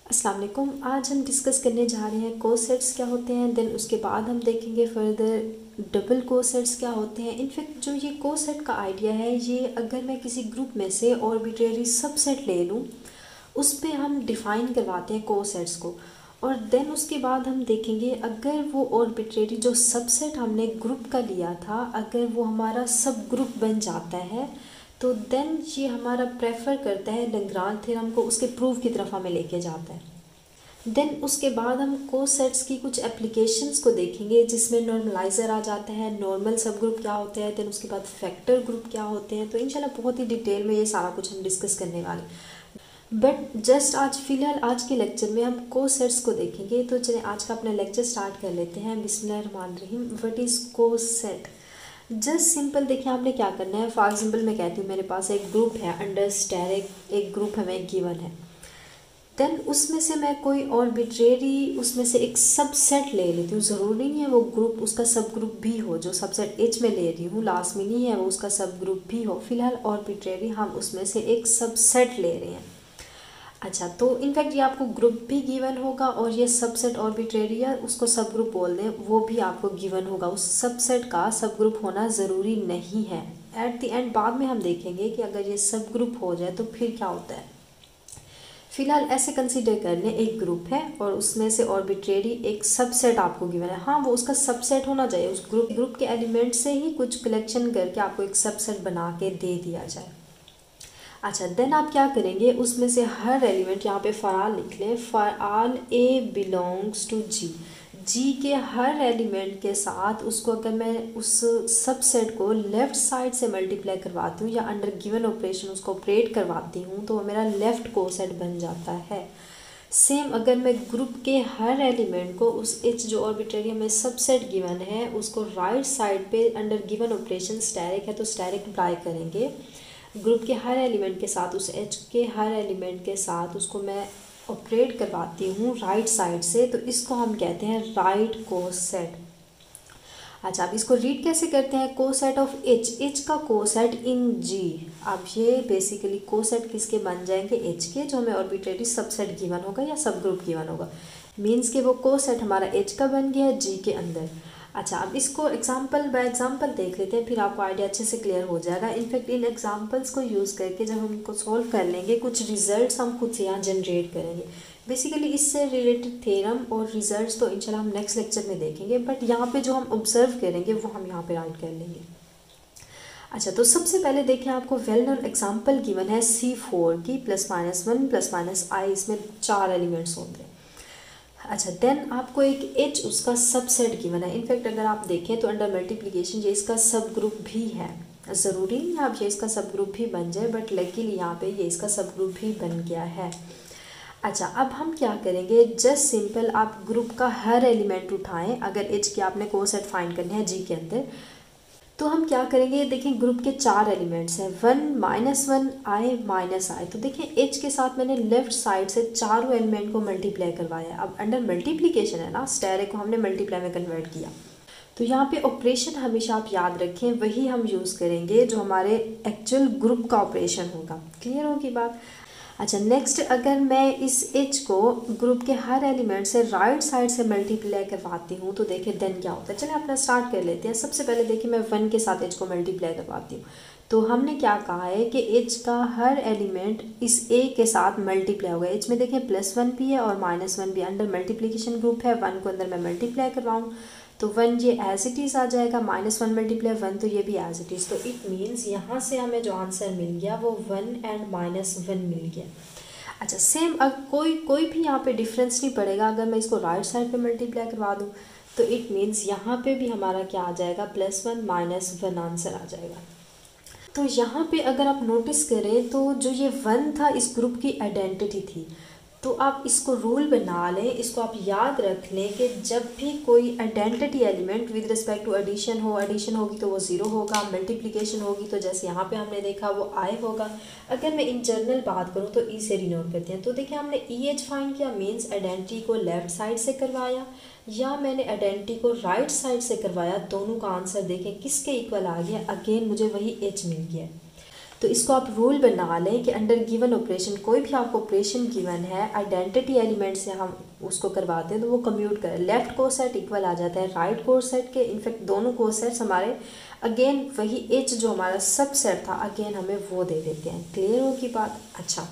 अस्सलाम वालेकुम। आज हम डिस्कस करने जा रहे हैं कोसेट्स क्या होते हैं, देन उसके बाद हम देखेंगे फर्दर डबल कोसेट्स क्या होते हैं। इनफैक्ट जो ये कोसेट का आइडिया है, ये अगर मैं किसी ग्रुप में से आर्बिट्रेरी सबसेट ले लूँ उस पे हम डिफ़ाइन करवाते हैं कोसेट्स को। और देन उसके बाद हम देखेंगे अगर वो आर्बिट्रेरी जो सबसेट हमने ग्रुप का लिया था अगर वो हमारा सब ग्रुप बन जाता है तो देन ये हमारा प्रेफर करता है लैग्रांज थ्योरम को, उसके प्रूफ की तरफ हमें लेके जाता है। देन उसके बाद हम कोसेट्स की कुछ एप्लीकेशंस को देखेंगे जिसमें नॉर्मलाइज़र आ जाता है, नॉर्मल सब ग्रुप क्या होते हैं, देन उसके बाद फैक्टर ग्रुप क्या होते हैं। तो इंशाल्लाह बहुत ही डिटेल में ये सारा कुछ हम डिस्कस करने वाले। बट जस्ट आज फ़िलहाल आज के लेक्चर में हम कोसेट्स को देखेंगे। तो चलिए आज का अपना लेक्चर स्टार्ट कर लेते हैं। बिस्मिल्लाहिर्रहमानिर्रहीम। What is coset? Just simple देखिए आपने क्या करना है। फॉर एग्जाम्पल मैं कहती हूँ मेरे पास एक ग्रुप है अंडर स्टैरिक, एक ग्रुप हमें गिवन है। देन उसमें से मैं कोई आर्बिट्रेरी उसमें से एक सबसेट ले लेती हूँ। ज़रूरी नहीं है वो ग्रुप उसका सब ग्रुप भी हो। जो सबसेट एच में ले रही हूँ लास्ट में नहीं है वो उसका सब ग्रुप भी हो। फिलहाल आर्बिट्रेरी हम उसमें से एक सबसेट ले रहे हैं। अच्छा, तो इनफैक्ट ये आपको ग्रुप भी गिवन होगा और ये सबसेट आर्बिट्रेरी है उसको सब ग्रुप बोल दें वो भी आपको गिवन होगा। उस सबसेट का सब ग्रुप होना ज़रूरी नहीं है। एट द एंड बाद में हम देखेंगे कि अगर ये सब ग्रुप हो जाए तो फिर क्या होता है। फिलहाल ऐसे कंसीडर कर लें एक ग्रुप है और उसमें से आर्बिट्रेरी एक सबसेट आपको गिवन है। हाँ, वो उसका सबसेट होना चाहिए। उस ग्रुप के एलिमेंट से ही कुछ कलेक्शन करके आपको एक सबसेट बना के दे दिया जाए। अच्छा, देन आप क्या करेंगे उसमें से हर एलिमेंट यहाँ पे फॉर ऑल लिख लें। For all a belongs to G, G के हर एलिमेंट के साथ उसको अगर मैं उस सबसेट को लेफ़्ट साइड से मल्टीप्लाई करवाती हूँ या अंडर गिवन ऑपरेशन उसको ऑपरेट करवाती हूँ तो वो मेरा लेफ़्ट कोसेट बन जाता है। सेम अगर मैं ग्रुप के हर एलिमेंट को उस एच जो आर्बिट्रेरी हमें सबसेट गिवन है उसको राइट साइड पे अंडर गिवन ऑपरेशन स्टैरिक है तो स्टैरिक अप्लाई करेंगे ग्रुप के हर एलिमेंट के साथ, उस एच के हर एलिमेंट के साथ उसको मैं ऑपरेट करवाती हूँ राइट साइड से, तो इसको हम कहते हैं राइट कोसेट। अच्छा, अब इसको रीड कैसे करते हैं। कोसेट ऑफ एच, एच का कोसेट इन जी। अब ये बेसिकली कोसेट किसके बन जाएंगे, एच के, जो हमें आर्बिट्रेरी सबसेट गिवन होगा या सब ग्रुप गिवन होगा। मीन्स कि वो कोसेट हमारा एच का बन गया है जी के अंदर। अच्छा, अब इसको एग्जांपल बाय एग्जांपल देख लेते हैं फिर आपको आइडिया अच्छे से क्लियर हो जाएगा। इनफैक्ट इन एग्जांपल्स को यूज़ करके जब हम इनको सॉल्व कर लेंगे कुछ रिजल्ट्स हम खुद से यहाँ जनरेट करेंगे। बेसिकली इससे रिलेटेड थ्योरम और रिजल्ट्स तो इंशाल्लाह हम नेक्स्ट लेक्चर में देखेंगे, बट यहाँ पे जो हम ऑब्जर्व करेंगे वो हम यहाँ पे राइट कर लेंगे। अच्छा, तो सबसे पहले देखें आपको वेल नोन एग्जांपल गिवन है C4 की +-1 +-i, इसमें 4 एलिमेंट्स होंगे। अच्छा, देन आपको एक एच उसका सबसेट गिवन है। इनफैक्ट अगर आप देखें तो अंडर मल्टीप्लिकेशन ये इसका सब ग्रुप भी है। ज़रूरी नहीं आप ये इसका सब ग्रुप भी बन जाए, बट लकीली यहाँ पे ये इसका सब ग्रुप भी बन गया है। अच्छा, अब हम क्या करेंगे, जस्ट सिंपल आप ग्रुप का हर एलिमेंट उठाएं। अगर एच की आपने कोसेट फाइंड करने हैं जी के अंदर तो हम क्या करेंगे, देखें ग्रुप के 4 एलिमेंट्स हैं 1 -1 i -i। तो देखें एच के साथ मैंने लेफ्ट साइड से चारों एलिमेंट को मल्टीप्लाई करवाया। अब अंडर मल्टीप्लिकेशन है ना, स्टैरिक को हमने मल्टीप्लाई में कन्वर्ट किया। तो यहाँ पे ऑपरेशन हमेशा आप याद रखें वही हम यूज़ करेंगे जो हमारे एक्चुअल ग्रुप का ऑपरेशन होगा। क्लियर होगी बात। अच्छा, नेक्स्ट अगर मैं इस एच को ग्रुप के हर एलिमेंट से राइट साइड से मल्टीप्लाई करवाती हूँ तो देखिए देन क्या होता है। चलिए अपना स्टार्ट कर लेते हैं। सबसे पहले देखिए मैं 1 के साथ एच को मल्टीप्लाई करवाती हूँ तो हमने क्या कहा है कि एच का हर एलिमेंट इस ए के साथ मल्टीप्लाई होगा। एच में देखिए +1 भी है और -1 भी। अंडर मल्टीप्लिकेशन ग्रुप है, 1 को अंदर मैं मल्टीप्लाई करवाऊँ तो 1 ये एज इट इज़ आ जाएगा, -1 मल्टीप्लाई 1 तो ये भी एज इट इज़। तो इट मीन्स यहाँ से हमें जो आंसर मिल गया वो 1 एंड -1 मिल गया। अच्छा, सेम अब कोई भी यहाँ पे डिफरेंस नहीं पड़ेगा। अगर मैं इसको राइट साइड पे मल्टीप्लाई करवा दूँ तो इट मीन्स यहाँ पे भी हमारा क्या आ जाएगा, +1 -1 आंसर आ जाएगा। तो यहाँ पे अगर आप नोटिस करें तो जो ये 1 था इस ग्रुप की आइडेंटिटी थी। तो आप इसको रूल बना लें, इसको आप याद रख लें कि जब भी कोई identity element with respect to addition हो, एडिशन होगी तो वो 0 होगा, मल्टीप्लिकेशन होगी तो जैसे यहाँ पे हमने देखा वो i होगा। अगर मैं इन जनरल बात करूँ तो ई से डिनोट करते हैं। तो देखिए हमने ई एच फाइंड किया, मीन्स आइडेंटिटी को लेफ्ट साइड से करवाया या मैंने आइडेंटिटी को राइट साइड से करवाया, दोनों का आंसर देखें किसके इक्वल आ गया। अगेन मुझे वही एच मिल गया। तो इसको आप रूल बना लें कि अंडर गिवन ऑपरेशन, कोई भी आपको ऑपरेशन गिवन है, आइडेंटिटी एलिमेंट से हम उसको करवाते हैं तो वो कम्यूट करें, लेफ्ट कोसेट इक्वल आ जाता है राइट कोसेट के। इनफैक्ट दोनों कोसेट्स हमारे अगेन वही एच जो हमारा सबसेट था अगेन हमें वो दे देते हैं। क्लियर होगी बात? अच्छा,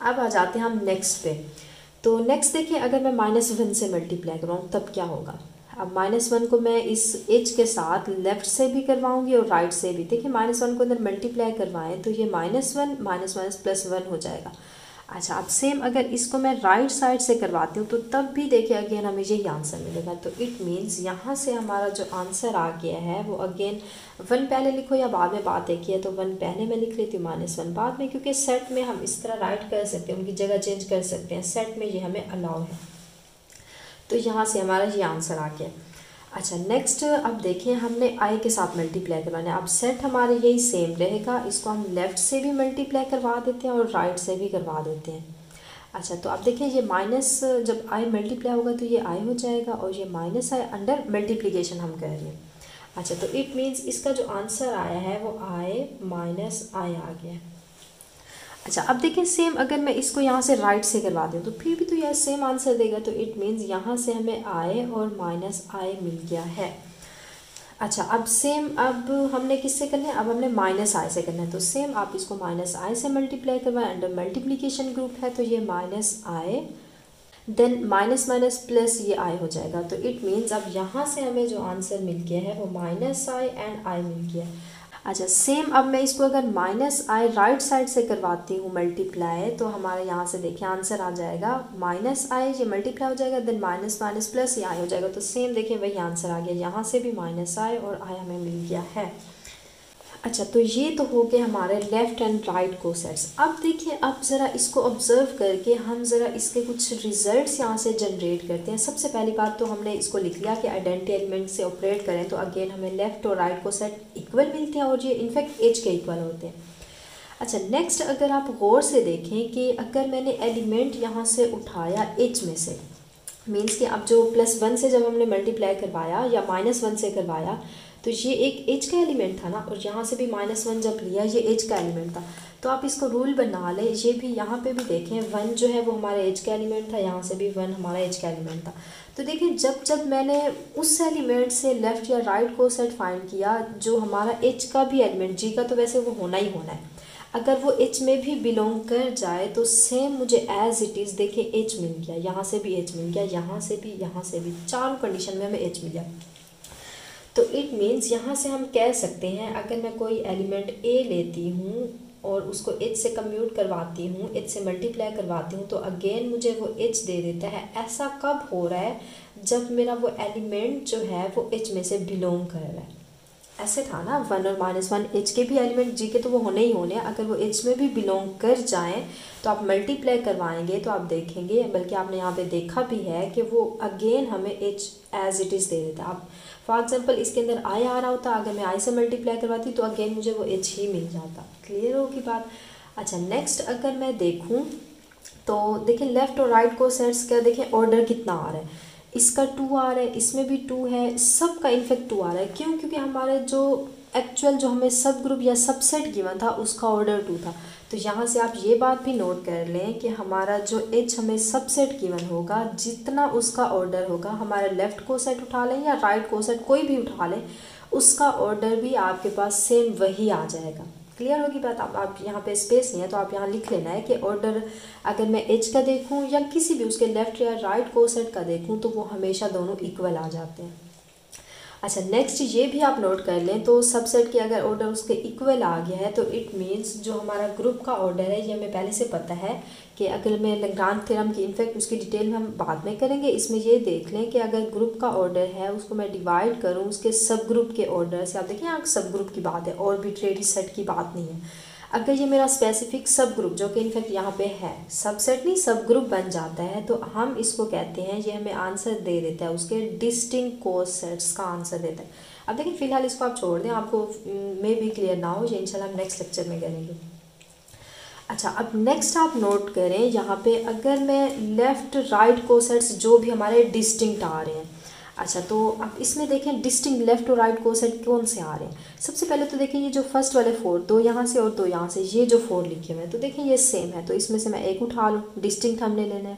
अब आ जाते हैं हम नेक्स्ट पे। तो नेक्स्ट देखिए, अगर मैं -1 से मल्टीप्लाई करवाऊँ तब क्या होगा। अब -1 को मैं इस एच के साथ लेफ़्ट से भी करवाऊँगी और राइट से भी। देखिए -1 को अंदर मल्टीप्लाई करवाएं तो ये -1 +1 हो जाएगा। अच्छा, अब सेम अगर इसको मैं राइट साइड से करवाती हूँ तो तब भी देखिए अगेन हमें यही आंसर मिलेगा। तो इट मीन्स यहाँ से हमारा जो आंसर आ गया है वो अगेन 1 पहले लिखो या बाद में, बात एक ही है तो 1 पहले मैं लिख लेती हूँ, -1 बाद में, क्योंकि सेट में हम इस तरह राइट कर सकते हैं, उनकी जगह चेंज कर सकते हैं, सेट में ये हमें अलाउ है। तो यहाँ से हमारा ये आंसर आ गया। अच्छा, नेक्स्ट अब देखिए, हमने आई के साथ मल्टीप्लाई करवाना है। अब सेट हमारे यही सेम रहेगा, इसको हम लेफ़्ट से भी मल्टीप्लाई करवा देते हैं और राइट से भी करवा देते हैं। अच्छा, तो अब देखिए ये माइनस जब आई मल्टीप्लाई होगा तो ये आई हो जाएगा और ये माइनस आई अंडर मल्टीप्लिकेशन हम कर रहे हैं। अच्छा, तो इट मीन्स इसका जो आंसर आया है वो आई माइनस आई आ गया। अच्छा, अब देखिए सेम अगर मैं इसको यहाँ से राइट से करवा दूँ तो फिर भी तो यह सेम आंसर देगा। तो इट मीन्स यहाँ से हमें आई और माइनस आई मिल गया है। अच्छा, अब सेम अब हमने किससे करना है, अब हमने माइनस आई से करना है। तो सेम आप इसको माइनस आई से मल्टीप्लाई करवाएं, अंडर मल्टीप्लिकेशन ग्रुप है तो ये माइनस आई देन माइनस माइनस प्लस ये आई हो जाएगा। तो इट मीन्स अब यहाँ से हमें जो आंसर मिल गया है वो माइनस आई एंड आई मिल गया। अच्छा, सेम अब मैं इसको अगर माइनस आई राइट साइड से करवाती हूँ मल्टीप्लाई तो हमारे यहाँ से देखिए आंसर आ जाएगा माइनस आई, ये मल्टीप्लाई हो जाएगा देन माइनस माइनस प्लस ये आई हो जाएगा। तो सेम देखिए वही आंसर आ गया, यहाँ से भी माइनस आई और आई हमें मिल गया है। अच्छा, तो ये तो हो गए हमारे लेफ़्ट एंड राइट कोसेट्स। अब देखिए, अब ज़रा इसको ऑब्ज़र्व करके हम ज़रा इसके कुछ रिजल्ट्स यहाँ से जनरेट करते हैं। सबसे पहली बात तो हमने इसको लिख लिया कि आइडेंटिटी एलिमेंट से ऑपरेट करें तो अगेन हमें लेफ़्ट और राइट कोसेट इक्वल मिलते हैं और ये इनफैक्ट एच के इक्वल होते हैं। अच्छा, नेक्स्ट अगर आप गौर से देखें कि अगर मैंने एलिमेंट यहाँ से उठाया एच में से, मीन्स कि अब जो +1 से जब हमने मल्टीप्लाई करवाया या -1 से करवाया तो ये एक एच का एलिमेंट था ना, और यहाँ से भी -1 जब लिया ये एच का एलिमेंट था। तो आप इसको रूल बना लें, ये भी यहाँ पे भी देखें 1 जो है वो हमारे एच का एलिमेंट था, यहाँ से भी 1 हमारा एच का एलिमेंट था। तो देखिए जब जब मैंने उस एलिमेंट से लेफ़्ट या राइट कोसेट फाइंड किया जो हमारा एच का भी एलिमेंट, जी का तो वैसे वो होना ही होना है, अगर वो एच में भी बिलोंग कर जाए तो सेम मुझे एज इट इज़ देखिए एच मिल गया, यहाँ से भी एच मिल गया, यहाँ से भी, चारों कंडीशन में हमें एच मिल गया। तो इट मीन्स यहाँ से हम कह सकते हैं अगर मैं कोई एलिमेंट ए लेती हूँ और उसको एच से कम्यूट करवाती हूँ, एच से मल्टीप्लाई करवाती हूँ तो अगेन मुझे वो एच दे देता है। ऐसा कब हो रहा है, जब मेरा वो एलिमेंट जो है वो एच में से बिलोंग कर रहा है। ऐसे था ना 1 और -1 एच के भी एलिमेंट जी के तो वो होने ही होने, अगर वो एच में भी बिलोंग कर जाएं तो आप मल्टीप्लाई करवाएंगे तो आप देखेंगे, बल्कि आपने यहाँ पे देखा भी है कि वो अगेन हमें एच एज इट इज़ दे देता। आप फॉर एग्जांपल इसके अंदर आई आ रहा होता, अगर मैं आई से मल्टीप्लाई करवाती तो अगेन मुझे वो एच ही मिल जाता। क्लियर होगी बात? अच्छा, नेक्स्ट अगर मैं देखूँ तो देखिए लेफ़्ट और राइट को सेट्स का देखें ऑर्डर कितना आ रहा है, इसका 2 आ रहा है, इसमें भी 2 है, सब का इनफेक्ट 2 आ रहा है। क्यों? क्योंकि हमारे जो एक्चुअल जो हमें सब ग्रुप या सबसेट गिवन था उसका ऑर्डर 2 था। तो यहाँ से आप ये बात भी नोट कर लें कि हमारा जो एच हमें सबसेट गिवन होगा जितना उसका ऑर्डर होगा, हमारा लेफ़्ट को सेट उठा लें या राइट को सेट कोई भी उठा लें, उसका ऑर्डर भी आपके पास सेम वही आ जाएगा। क्लियर होगी बात? आप यहाँ पे स्पेस नहीं है तो आप यहाँ लिख लेना है कि ऑर्डर अगर मैं एच का देखूँ या किसी भी उसके लेफ़्ट या राइट कोसेट का देखूँ तो वो हमेशा दोनों इक्वल आ जाते हैं। अच्छा, नेक्स्ट ये भी आप नोट कर लें तो सबसेट के अगर ऑर्डर उसके इक्वल आ गया है तो इट मीन्स जो हमारा ग्रुप का ऑर्डर है ये हमें पहले से पता है कि अगर मैं लैग्रांज थ्योरम की इनफैक्ट उसकी डिटेल में हम बाद में करेंगे। इसमें ये देख लें कि अगर ग्रुप का ऑर्डर है उसको मैं डिवाइड करूँ उसके सब ग्रुप के ऑर्डर से, आप देखिए यहाँ सब ग्रुप की बात है और आर्बिट्रेरी सेट की बात नहीं है। अगर ये मेरा स्पेसिफिक सब ग्रुप जो कि इनफैक्ट यहाँ पे है, सबसेट नहीं सब ग्रुप बन जाता है तो हम इसको कहते हैं, ये हमें आंसर दे देता है, उसके डिस्टिंक्ट कोसेट्स का आंसर देता है। अब देखिए फिलहाल इसको आप छोड़ दें, आपको मे भी क्लियर ना हो, ये इंशाल्लाह हम नेक्स्ट लेक्चर में करेंगे। अच्छा, अब नेक्स्ट आप नोट करें यहाँ पे अगर मैं लेफ़्ट राइट कोसेट्स जो भी हमारे डिस्टिंक्ट आ रहे हैं, अच्छा, तो अब इसमें देखें डिस्टिंक्ट लेफ़्ट और राइट कोसेट कौन से आ रहे हैं। सबसे पहले तो देखें ये जो फर्स्ट वाले 4, 2 यहाँ से और 2 यहाँ से, ये जो 4 लिखे हुए हैं तो देखें ये सेम है, तो इसमें से मैं एक उठा लूँ, डिस्टिंक्ट हमने लेना है।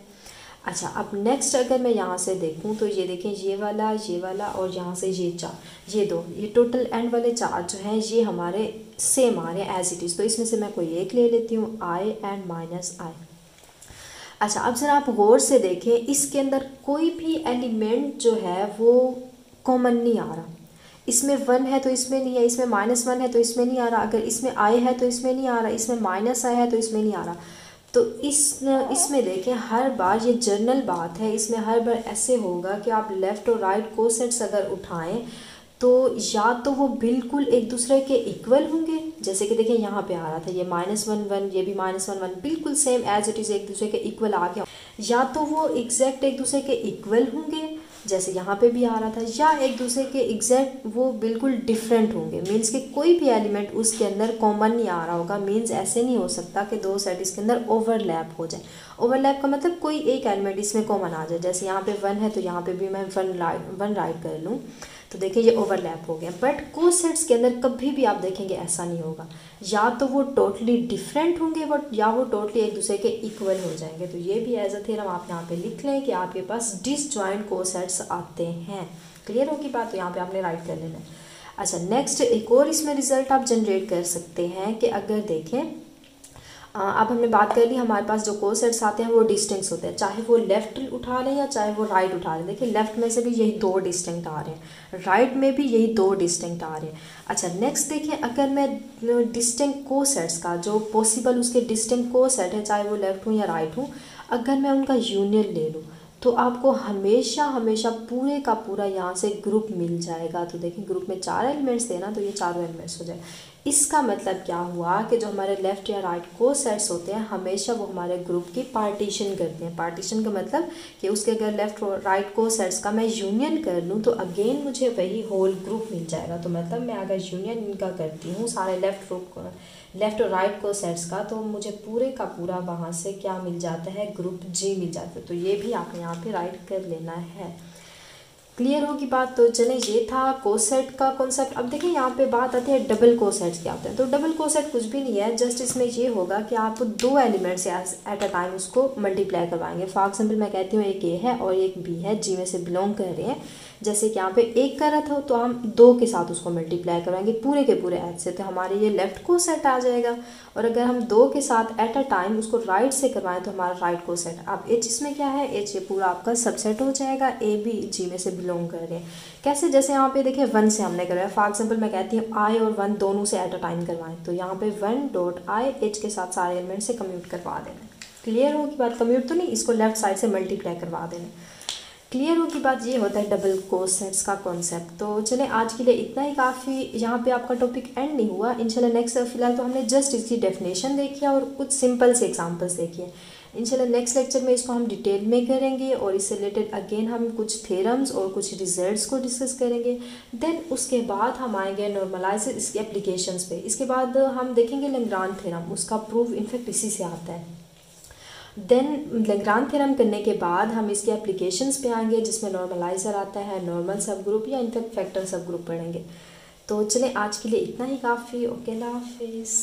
अच्छा, अब नेक्स्ट अगर मैं यहाँ से देखूँ तो ये देखें ये वाला और यहाँ से ये 4, ये 2, ये टोटल एंड वाले 4 जो हैं ये हमारे सेम आ रहे हैं एज इट इज़। तो इसमें से मैं कोई एक ले लेती हूँ, आई एंड माइनस आई। अच्छा, अब ज़रा आप गौर से देखें, इसके अंदर कोई भी एलिमेंट जो है वो कॉमन नहीं आ रहा। इसमें 1 है तो इसमें नहीं है, इसमें -1 है तो इसमें नहीं आ रहा, अगर इसमें आई है तो इसमें नहीं आ रहा, इसमें माइनस आई है तो इसमें नहीं आ रहा। तो इसमें देखें हर बार ये जनरल बात है, इसमें हर बार ऐसे होगा कि आप लेफ़्ट और राइट कोसेट्स अगर उठाएं तो या तो वो बिल्कुल एक दूसरे के इक्वल होंगे, जैसे कि देखिए यहाँ पे आ रहा था ये -1 1, ये भी -1 1, बिल्कुल सेम एज इट इज़ एक दूसरे के इक्वल आ गया। या तो वो एग्जैक्ट एक दूसरे के इक्वल होंगे जैसे यहाँ पे भी आ रहा था, या एक दूसरे के एग्जैक्ट वो बिल्कुल डिफरेंट होंगे, मीन्स कि कोई भी एलिमेंट उसके अंदर कॉमन नहीं आ रहा होगा। मीन्स ऐसे नहीं हो सकता कि दो सेट इसके अंदर ओवरलैप हो जाए। ओवरलैप का मतलब कोई एक एलिमेंट इसमें कॉमन आ जाए, जैसे यहाँ पे 1 है तो यहाँ पे भी मैं 1 राइट कर लूँ तो देखिए ये ओवरलैप हो गया। बट कोसेट्स के अंदर कभी भी आप देखेंगे ऐसा नहीं होगा, या तो वो टोटली डिफरेंट होंगे बट या वो टोटली एक दूसरे के इक्वल हो जाएंगे। तो ये भी एज अ थ्योरम आप यहाँ पे लिख लें कि आपके पास डिसजॉइंट कोसेट्स आते हैं। क्लियर होगी बात, तो यहाँ पे आपने राइट कर लेना है। अच्छा, नेक्स्ट एक और इसमें रिजल्ट आप जनरेट कर सकते हैं कि अगर देखें अब हमने बात कर ली हमारे पास जो कोसेट्स आते हैं वो डिस्टिंक्ट होते हैं, चाहे वो लेफ़्ट उठा लें या चाहे वो राइट उठा लें। देखिए लेफ़्ट में से भी यही 2 डिस्टिंक्ट आ रहे हैं, राइट में भी यही 2 डिस्टिंक्ट आ रहे हैं। अच्छा, नेक्स्ट देखिए अगर मैं डिस्टिंक्ट कोसेट्स का जो पॉसिबल उसके डिस्टिंक्ट कोसेट है, चाहे वो लेफ़्ट हूँ या राइट हूँ, अगर मैं उनका यूनियन ले लूँ तो आपको हमेशा हमेशा पूरे का पूरा यहाँ से ग्रुप मिल जाएगा। तो देखिए ग्रुप में 4 एलिमेंट्स थे ना, तो ये चारों एलिमेंट्स हो जाए। इसका मतलब क्या हुआ कि जो हमारे लेफ़्ट या राइट कोसेट्स होते हैं हमेशा वो हमारे ग्रुप की पार्टीशन करते हैं। पार्टीशन का मतलब कि उसके अगर लेफ़्ट और राइट कोसेट्स का मैं यूनियन कर लूँ तो अगेन मुझे वही होल ग्रुप मिल जाएगा। तो मतलब मैं अगर यूनियन इनका करती हूँ सारे लेफ़्ट और राइट कोसेट्स का, तो मुझे पूरे का पूरा वहाँ से क्या मिल जाता है, ग्रुप जी मिल जाता है। तो ये भी आपने यहाँ पे राइट कर लेना है। क्लियर होगी बात। तो चले ये था कोसेट का कॉन्सेप्ट। अब देखिए यहाँ पे बात आती है डबल कोसेट्स क्या होते हैं। तो डबल कोसेट कुछ भी नहीं है, जस्ट इसमें ये होगा कि आप 2 एलिमेंट्स एट अ टाइम उसको मल्टीप्लाई करवाएंगे। फॉर एग्जाम्पल मैं कहती हूँ एक ए है और एक बी है, जी में से बिलोंग कर रहे हैं। जैसे कि यहाँ पे 1 कर रहा था तो हम 2 के साथ उसको मल्टीप्लाई करवाएंगे पूरे के पूरे एच से, तो हमारे ये लेफ़्ट कोसेट आ जाएगा। और अगर हम 2 के साथ एट अ टाइम उसको राइट से करवाएं तो हमारा राइट कोसेट। अब एच इसमें क्या है, एच ये पूरा आपका सबसेट हो जाएगा, ए बी जी में से बिलोंग कर रहे हैं। कैसे, जैसे यहाँ पे देखिए 1 से हमने करवाया। फॉर एग्जाम्पल मैं कहती हूँ आई और 1 दोनों से एट अ टाइम करवाएं, तो यहाँ पे 1.i एच के साथ सारे एलिमेंट से कम्यूट करवा देना। क्लियर होगी बात, कम्यूट तो नहीं, इसको लेफ्ट साइड से मल्टीप्लाई करवा देना। क्लियर होगी बात, ये होता है डबल कोसेट्स का कॉन्सेप्ट। तो चलें आज के लिए इतना ही काफ़ी। यहाँ पे आपका टॉपिक एंड नहीं हुआ, इंशाल्लाह नेक्स्ट फिलहाल तो हमने जस्ट इसकी डेफिनेशन देखी है और कुछ सिंपल से एग्जांपल्स देखी है। इंशाल्लाह नेक्स्ट लेक्चर में इसको हम डिटेल में करेंगे और इससे रिलेटेड अगेन हम कुछ थ्योरम्स और कुछ रिजल्ट्स को डिस्कस करेंगे। देन उसके बाद हम आएंगे नॉर्मलाइजेशन इसकी एप्लीकेशंस पे। इसके बाद हम देखेंगे लैग्रांज थ्योरम, उसका प्रूफ इनफैक्ट इसी से आता है। देन लैग्रांज थ्योरम करने के बाद हम इसके एप्लीकेशंस पे आएंगे जिसमें नॉर्मलाइजर आता है, नॉर्मल सब ग्रुप या इनफैक्ट फैक्टर सब ग्रुप पढ़ेंगे। तो चलें आज के लिए इतना ही काफ़ी। ओके, अल्लाह हाफिज़।